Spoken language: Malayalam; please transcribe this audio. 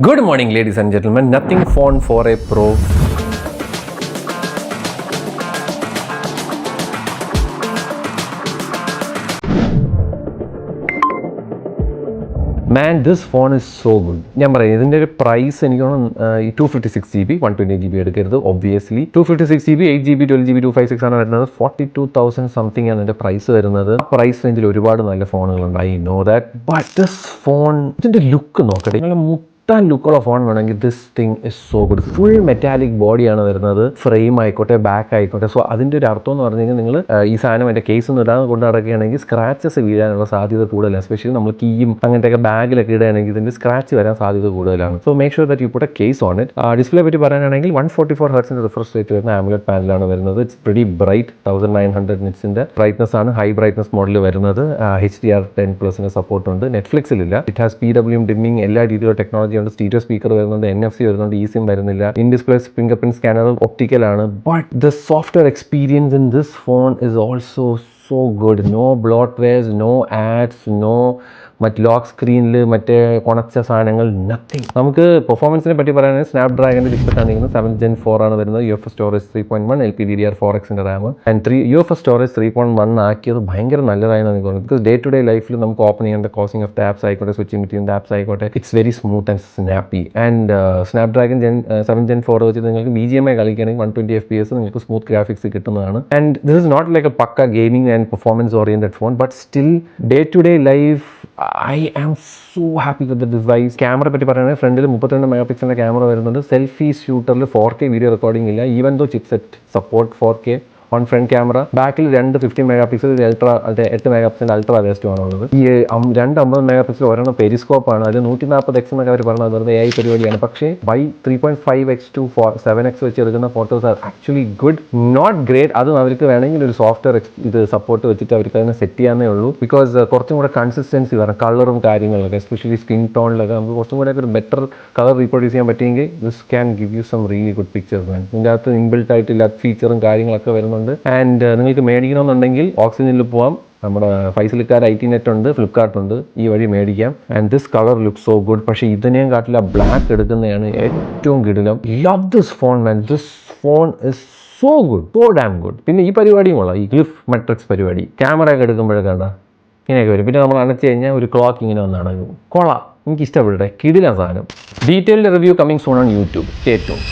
Good morning, ladies and gentlemen. Nothing phone for a pro. Man, this phone is so good. ഞാൻ പറയാം ഇതിൻ്റെ ഒരു പ്രൈസ് എനിക്ക് തോന്നുന്നു 256 GB 128 GB എടുക്കരുത്. ഒബ്വിയസ്ലി 256 GB 8 GB 12 GB 256 ആണ് വരുന്നത്. 42,000 സംതിങ് ആണ് ഇതിൻ്റെ പ്രൈസ് വരുന്നത്. പ്രൈസ് റേഞ്ചിൽ ഒരുപാട് നല്ല ഫോണുകളുണ്ട്. I know that. But this phone ഇതിൻ്റെ ലുക്ക് നോക്കട്ടെ. ലുക്കുള്ള ഫോൺ വേണമെങ്കിൽ this thing is so good. Full metallic ബോഡിയാണ് വരുന്നത്. ഫ്രെയിം ആയിക്കോട്ടെ, ബാക്ക് ആയിക്കോട്ടെ. സോ അതിൻ്റെ ഒരു അർത്ഥം എന്ന് പറഞ്ഞു കഴിഞ്ഞാൽ നിങ്ങൾ ഈ സാധനം എൻ്റെ കേസ് ഒന്നും ഇടാതെ കൊണ്ട് നടക്കുകയാണെങ്കിൽ സ്ക്രാച്ചസ് വീഴാനുള്ള സാധ്യത കൂടുതലാണ്. എസ്പെഷ്യലി നമ്മൾ കീയും അങ്ങനത്തെയൊക്കെ ബാഗിലൊക്കെ ഇടുകയാണെങ്കിൽ ഇതിൻ്റെ സ്ക്രാച്ച് വരാൻ സാധ്യത കൂടുതലാണ്. So make sure that you put a case on it. Display പറ്റി പറയാനാണെങ്കിൽ 144 Hz റിഫ്രഷ് റേറ്റ് വരുന്ന AMOLED പാനലാണ് വരുന്നത്. It's pretty bright. 1900 നിറ്റ്സിൻ്റെ ബ്രൈറ്റ്നസ് ആണ് ഹൈ ബ്രൈറ്റ്നസ് മോഡൽ വരുന്നത്. HDR10+ സപ്പോർട്ടുണ്ട്. നെറ്റ്ഫ്ലിക്സിലില്ല. ഇറ്റ് ഹാസ് PWM ഡിമ്മിങ്, എല്ലാ രീതിയിലുള്ള ടെക്നോളജി ഉണ്ട്. സ്റ്റീരിയോ സ്പീക്കർ വരുന്നുണ്ട്, NFC വരുന്നുണ്ട്, eSIM വരുന്നില്ല. In display fingerprint scanner ഒപ്റ്റിക്കലാണ്. But the software experience in this phone is also so good. No bloatwares, no ads, no മറ്റ് ലോക്ക് സ്ക്രീനിൽ മറ്റേ കുണച്ച സാധനങ്ങൾ, നത്തിങ്. നമുക്ക് പെർഫോമൻസിനെ പറ്റി പറയുകയാണെങ്കിൽ സ്നാപ്ഡ്രാഗണിൻ്റെ ചിപ്സെറ്റ് ആണ് 7th Gen 4 ആണ് വരുന്നത്. UFS സ്റ്റോറേജ് 3.1, LPDDR4Xൻ്റെ റാം ആൻഡ് UFS സ്റ്റോറേജ് 3.1 ആക്കിയത് ഭയങ്കര നല്ലതായെന്ന് എനിക്ക് തോന്നുന്നു. ബിക്കോസ് ഡേ ടു ഡേ ലൈഫിൽ നമുക്ക് ഓപ്പൺ ചെയ്യേണ്ട കോസിംഗ് ഓഫ് ദ ആപ്സ് ആയിക്കോട്ടെ, സ്വിച്ചിങ് ബിറ്റ്വീൻ ദ ആപ്സ് ആയിക്കോട്ടെ, it's very smooth and snappy. And Snapdragon 7th Gen 4 വെച്ച് നിങ്ങൾക്ക് BGMI കളിക്കുകയാണെങ്കിൽ 120 FPS നിങ്ങൾക്ക് സ്മൂത്ത് ഗ്രാഫിക്സ് കിട്ടുന്നതാണ്. And this is not like a പക്ക gaming and performance oriented phone, but still day to day life I am so happy with the device. Camera പറ്റി പറയുകയാണെങ്കിൽ ഫ്രണ്ടിൽ 32 MP ക്യാമറ വരുന്നുണ്ട്. സെൽഫി ഷൂട്ടറിൽ 4K വീഡിയോ റെക്കോർഡിംഗ് ഇല്ല, even though chipset support 4K on front camera. ബാക്കിൽ 2 15 MP അൾട്രാ, 8 MP അൾട്രാ വേസ്റ്റുമാണുള്ളത്. ഈ 2 50 MP ഒരെണ്ണം പെരിസ്കോപ്പാണ്. അതിൽ 140x എന്നൊക്കെ അവർ പറഞ്ഞത് വെറുതെ AI പരിപാടിയാണ്. പക്ഷേ ബൈ 3.5x to 7x വെച്ച് എടുക്കുന്ന photos are actually good, not great. അതും അവർക്ക് വേണമെങ്കിൽ ഒരു സോഫ്റ്റ്വെയർ ഇത് സപ്പോർട്ട് വെച്ചിട്ട് അവർക്ക് അതിനെ സെറ്റ് ചെയ്യാനേ ഉള്ളൂ. ബിക്കോസ് കുറച്ചും കൂടെ കൺസിസ്റ്റൻസി വരണം കളറും കാര്യങ്ങളൊക്കെ, എസ്പെഷ്യലി സ്കിൻ ടോണിലൊക്കെ നമുക്ക് കുറച്ചും കൂടെ ഒരു ബെറ്റർ കളർ റീപ്രൊഡ്യൂസ് ചെയ്യാൻ പറ്റിയെങ്കിൽ this can give you some really good pictures. ഇതിൻ്റെ അകത്ത് ഇൻബിൽട്ട് ആയിട്ടില്ല ഫീച്ചറും കാര്യങ്ങളൊക്കെ വരുന്നുണ്ട്. ആൻഡ് നിങ്ങൾക്ക് മേടിക്കണമെന്നുണ്ടെങ്കിൽ ഓക്സിജനിൽ പോവാം. നമ്മുടെ ഫൈസലിക്കാർ IT നെറ്റ് ഉണ്ട്, ഫ്ലിപ്കാർട്ട് ഉണ്ട്, ഈ വഴി മേടിക്കാം. And this colour look so good. പക്ഷേ ഇതിനെയും കാട്ടില്ല ബ്ലാക്ക് എടുക്കുന്നതാണ് ഏറ്റവും കിടിലം. Love this phone man. This phone is so good, so dam good. പിന്നെ ഈ പരിപാടിയും കൊള്ളാം, ഈ ഗ്ലിഫ് മെട്രിക്സ് പരിപാടി. ക്യാമറയൊക്കെ എടുക്കുമ്പോഴൊക്കെ ഇങ്ങനെയൊക്കെ വരും. പിന്നെ നമ്മൾ അണച്ചു കഴിഞ്ഞാൽ ഒരു ക്ലോക്ക് ഇങ്ങനെ വന്നാണ് കൊള്ളാം. എനിക്ക് ഇഷ്ടപ്പെടട്ടെ, കിടിലം സാധനം. Detailed review coming soon on YouTube. Stay tuned.